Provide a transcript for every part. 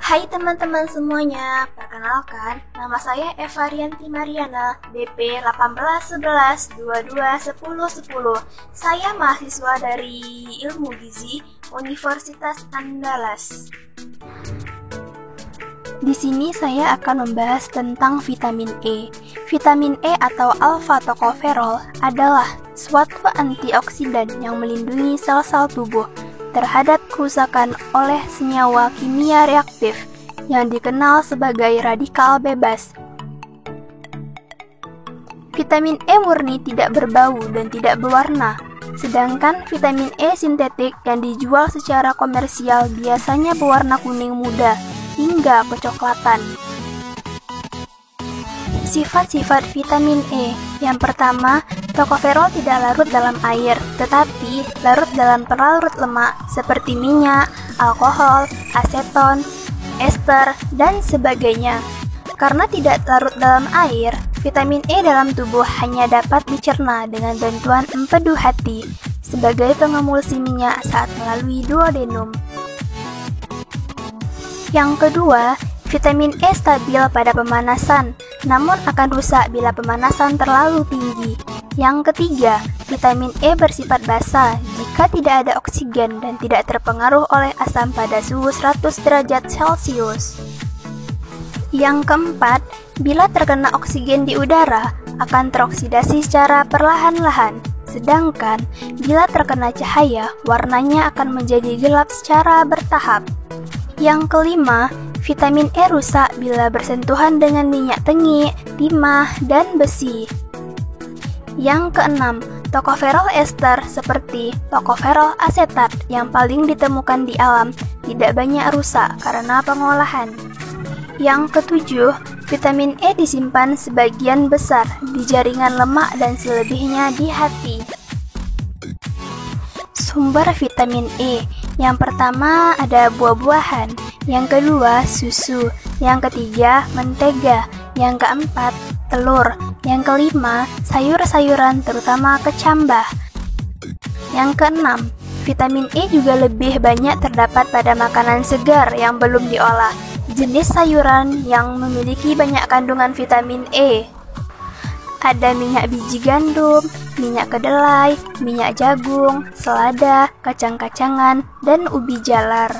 Hai teman-teman semuanya, perkenalkan, nama saya Eva Rianti Mariana, BP 1811221010. Saya mahasiswa dari Ilmu Gizi Universitas Andalas. Di sini saya akan membahas tentang vitamin E. Vitamin E atau alfa-tokoferol adalah suatu antioksidan yang melindungi sel-sel tubuh terhadap kerusakan oleh senyawa kimia reaktif yang dikenal sebagai radikal bebas. Vitamin E murni tidak berbau dan tidak berwarna, sedangkan vitamin E sintetik yang dijual secara komersial biasanya berwarna kuning muda hingga kecoklatan. Sifat-sifat vitamin E. Yang pertama, tokoferol tidak larut dalam air, tetapi larut dalam pelarut lemak seperti minyak, alkohol, aseton, ester, dan sebagainya. Karena tidak larut dalam air, vitamin E dalam tubuh hanya dapat dicerna dengan bantuan empedu hati sebagai pengemulsi minyak saat melalui duodenum. Yang kedua, vitamin E stabil pada pemanasan, namun akan rusak bila pemanasan terlalu tinggi. Yang ketiga, vitamin E bersifat basa jika tidak ada oksigen dan tidak terpengaruh oleh asam pada suhu 100 derajat Celcius. Yang keempat, bila terkena oksigen di udara, akan teroksidasi secara perlahan-lahan. Sedangkan, bila terkena cahaya, warnanya akan menjadi gelap secara bertahap. Yang kelima, vitamin E rusak bila bersentuhan dengan minyak tengik, timah, dan besi. Yang keenam, tokoferol ester seperti tokoferol asetat yang paling ditemukan di alam tidak banyak rusak karena pengolahan. Yang ketujuh, vitamin E disimpan sebagian besar di jaringan lemak dan selebihnya di hati. Sumber vitamin E. Yang pertama ada buah-buahan, yang kedua susu, yang ketiga mentega, yang keempat telur, yang kelima sayur-sayuran terutama kecambah. Yang keenam, vitamin E juga lebih banyak terdapat pada makanan segar yang belum diolah, jenis sayuran yang memiliki banyak kandungan vitamin E. Ada minyak biji gandum, minyak kedelai, minyak jagung, selada, kacang-kacangan, dan ubi jalar.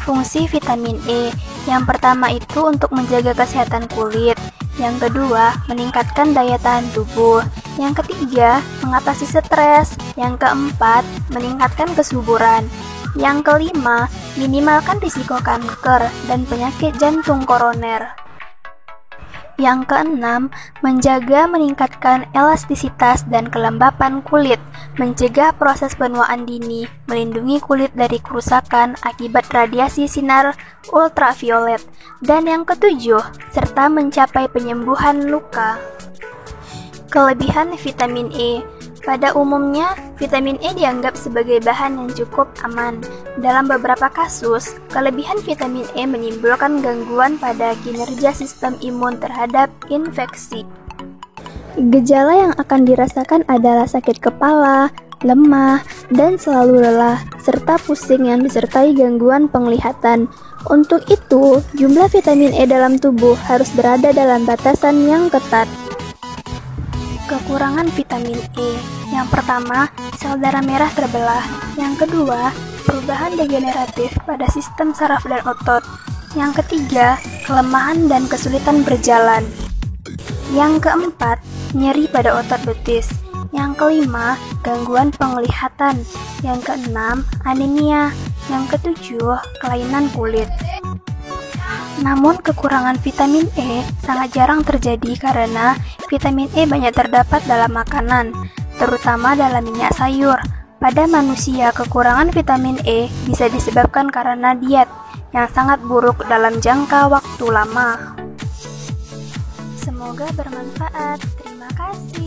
Fungsi vitamin E. Yang pertama itu untuk menjaga kesehatan kulit. Yang kedua, meningkatkan daya tahan tubuh. Yang ketiga, mengatasi stres. Yang keempat, meningkatkan kesuburan. Yang kelima, minimalkan risiko kanker dan penyakit jantung koroner. Yang keenam, menjaga meningkatkan elastisitas dan kelembapan kulit, mencegah proses penuaan dini, melindungi kulit dari kerusakan akibat radiasi sinar ultraviolet, dan yang ketujuh, serta mencapai penyembuhan luka. Kelebihan vitamin E. Pada umumnya, vitamin E dianggap sebagai bahan yang cukup aman. Dalam beberapa kasus, kelebihan vitamin E menimbulkan gangguan pada kinerja sistem imun terhadap infeksi. Gejala yang akan dirasakan adalah sakit kepala, lemah, dan selalu lelah, serta pusing yang disertai gangguan penglihatan. Untuk itu, jumlah vitamin E dalam tubuh harus berada dalam batasan yang ketat. Kekurangan vitamin E. Yang pertama, sel darah merah terbelah. Yang kedua, perubahan degeneratif pada sistem saraf dan otot. Yang ketiga, kelemahan dan kesulitan berjalan. Yang keempat, nyeri pada otot betis. Yang kelima, gangguan penglihatan. Yang keenam, anemia. Yang ketujuh, kelainan kulit. Namun kekurangan vitamin E sangat jarang terjadi karena vitamin E banyak terdapat dalam makanan, terutama dalam minyak sayur. Pada manusia, kekurangan vitamin E bisa disebabkan karena diet yang sangat buruk dalam jangka waktu lama. Semoga bermanfaat. Terima kasih.